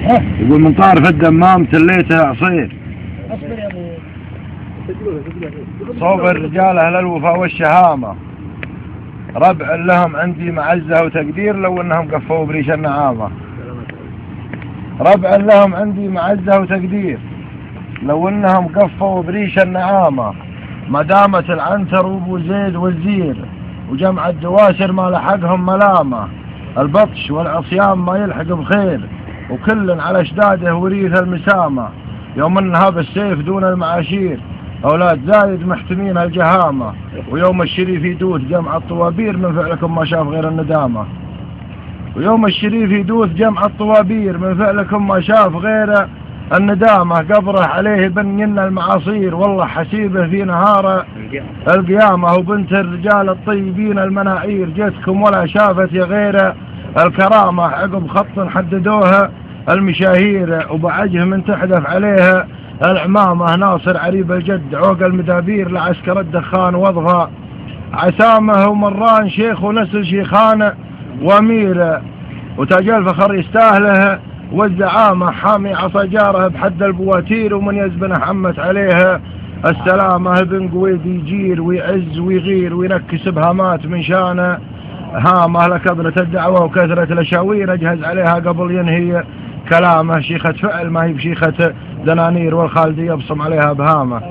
يقول من طارف الدمام تليته عصير. اصبر يا ابو. صوب الرجال اهل الوفاء والشهامة ربع لهم عندي معزة وتقدير لو انهم قفوا بريش النعامة. ربع لهم عندي معزة وتقدير لو انهم قفوا بريش النعامة. ما دامت العنتر وابو زيد والزير وجمع الدواسر ما لحقهم ملامة. البطش والعصيان ما يلحق بخير وكل على اشداده وريث المسامة. يوم انها بالسيف دون المعاشير اولاد زايد محتمين الجهامة. ويوم الشريف يدوث جمع الطوابير من فعلكم ما شاف غير الندامة. ويوم الشريف يدوث جمع الطوابير من فعلكم ما شاف غير الندامة. قبره عليه بنين المعاصير والله حسيبه في نهار القيامة. وبنت الرجال الطيبين المناعير جتكم ولا شافت يا غير الكرامة. عقب خط حددوها المشاهير وبعجه من تحدث عليها العمامة. ناصر عريب الجد عوق المدابير لعسكر الدخان وضغى عسامه. ومران شيخ ونسل شيخان وامير وتاج الفخر يستاهله والزعامة. حامي عصا جاره بحد البواتير ومن يزبنه حمت عليها السلامة. ابن قويد يجير ويعز ويغير وينكس بهامات من شانه هامه. لكبرة الدعوة وكثرة الاشاوير اجهز عليها قبل ينهي كلامه. شيخة فعل ما هي بشيخة دنانير والخالدي يبصم عليها بهامه.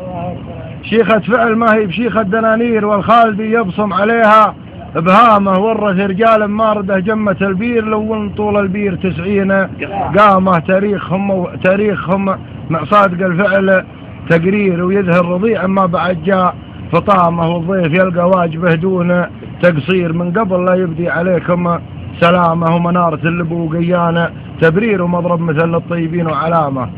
شيخة فعل ما هي بشيخة دنانير والخالدي يبصم عليها بهامه. ورث رجال مارده جمة البير لو طول البير 90 قامه. تاريخهم مع صادق الفعل تقرير ويظهر رضيع ما بعد جاء فطامه. والضيف يلقى واجبه دون تقصير من قبل لا يبدي عليكم سلامه. ومنارة اللبو قيانة تبرير ومضرب مثل للطيبين وعلامة.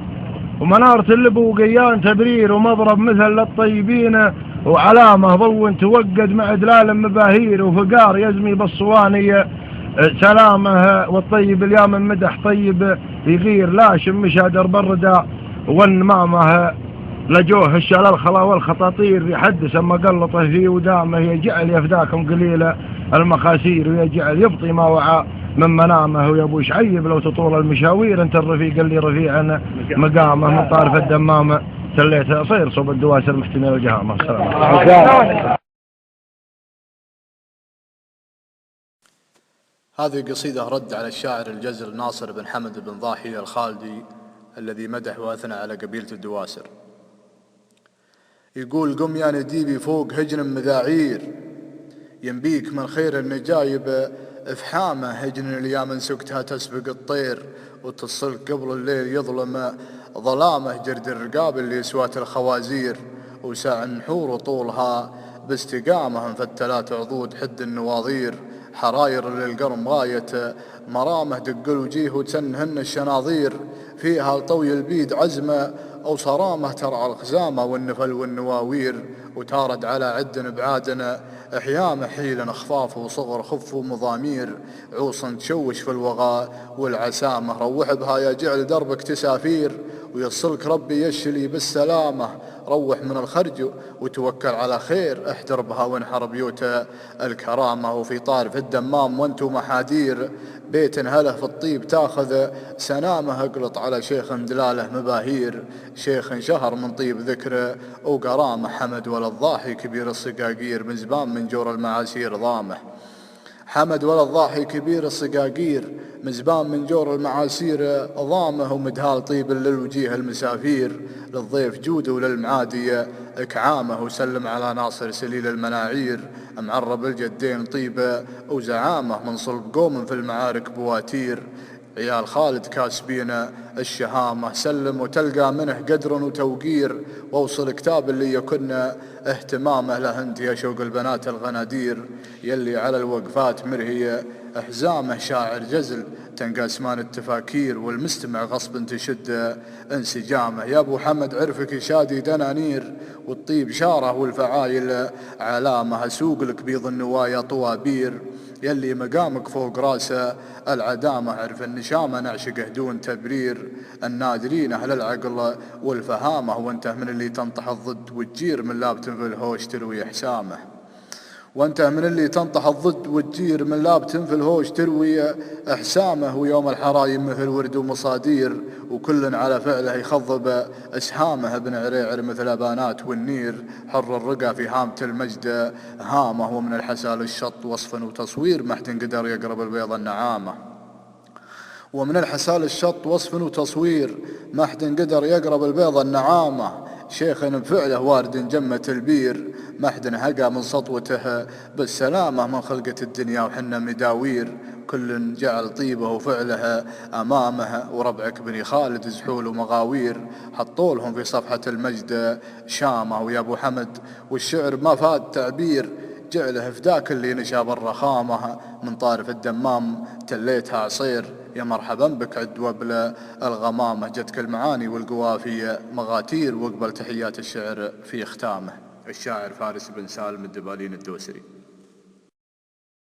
ومنارة اللبو قيان تبرير ومضرب مثل للطيبين وعلامة. ضو توقد مع دلال مباهير وفقار يزمي بالصواني سلامه. والطيب اليوم مدح طيب يغير لاشم مشى درب الردى والنمامه. لجوه الشلال خلا والخطاطير يحدث اما قلطه في ودامه. يجعل يفداكم قليل المخاسير ويجعل يبطي ما وعى من منامه. ويا ابو شعيب لو تطول المشاوير انت الرفيق اللي رفيعا مقامه. من طارف الدمامه تليته صير صوب الدواسر محتمل الجهامه. السلام. هذه قصيدة رد على الشاعر الجزر ناصر بن حمد بن ضاحي الخالدي الذي مدح وأثنى على قبيلة الدواسر. يقول قم يا نديبي فوق هجن مذاعير ينبيك من خير النجايب افحامه. هجن اليامن سكتها تسبق الطير وتصلك قبل الليل يظلم ظلامه. جرد الرقاب اللي سوات الخوازير وساع النحور وطولها باستقامه. انفتلات عضود حد النواظير حراير للقرم غاية مرامه. دق الوجيه وتسنهن الشناظير فيها طوي البيد عزمه أو صرامه. ترعى الخزامة والنفل والنواوير وتارد على عد بعادنا احيامه. حيلا اخفاف وصغر خف ومضامير عوصا تشوش في الوغاء والعسامه. روح بها يا جعل دربك تسافير ويصلك ربي يشلي بالسلامه. روح من الخرج وتوكل على خير احتر بها وانحر بيوت الكرامه. وفي طارف الدمام وانتم محادير بيت هله في الطيب تاخذ سنامه. اقلط على شيخ دلاله مباهير شيخ شهر من طيب ذكره وقرامه. حمد ولد ضاحي كبير الصقاقير مزبان من جور المعاسير ضامه. حمد ولد ضاحي كبير الصقاقير مزبان من جور المعاسير ضامه. ومدهال طيب للوجيه المسافير للضيف جوده وللمعادي اكعامه. وسلم على ناصر سليل المناعير معرب الجدين طيبه وزعامه. من صلب قوم في المعارك بواتير عيال خالد كاسبين الشهامة. سلم وتلقى منه قدر وتوقير واوصل كتاب اللي يكن اهتمامه. له انت يا شوق البنات الغنادير يلي على الوقفات مرهية احزامه. شاعر جزل تنقاسمان التفاكير والمستمع غصب تشد انسجامه. يا ابو حمد عرفك شادي دنانير والطيب شاره والفعايل علامه. اسوق لك بيض النوايا طوابير يلي مقامك فوق راسه العدامه. عرف النشامه نعشقه دون تبرير النادرين اهل العقل والفهامه. وانته من اللي تنطح الضد وتجير من لابت في الهوش تلوي حسامه. وانت من اللي تنطح الضد وتجير من لابت في الهوش تروي احسامه، ويوم الحرايم مثل ورد ومصادير وكل على فعله يخضب اسهامه. ابن عريعر مثل ابانات والنير، حر الرقى في هامة المجد هامه. ومن الحسال الشط وصفا وتصوير، ما حد قدر يقرب البيض النعامه. ومن الحسال الشط وصف وتصوير، ما حد قدر يقرب البيض النعامة. شيخ بفعله وارد جمة البير، ما حد هقى من سطوته بالسلامة. من خلقة الدنيا وحنا مداوير، كل جعل طيبه وفعله أمامه. وربعك بني خالد زحول ومغاوير، حطولهم في صفحة المجد شامة. ويا أبو حمد والشعر ما فاد تعبير، جعله فداك اللي نشا بالرخامة. من طارف الدمام تليتها عصير، يا مرحبا بك عد وبل الغمامة. جتك المعاني والقوافي مغاتير، واقبل تحيات الشعر في ختامه. الشاعر فارس بن سالم الدبالين الدوسري.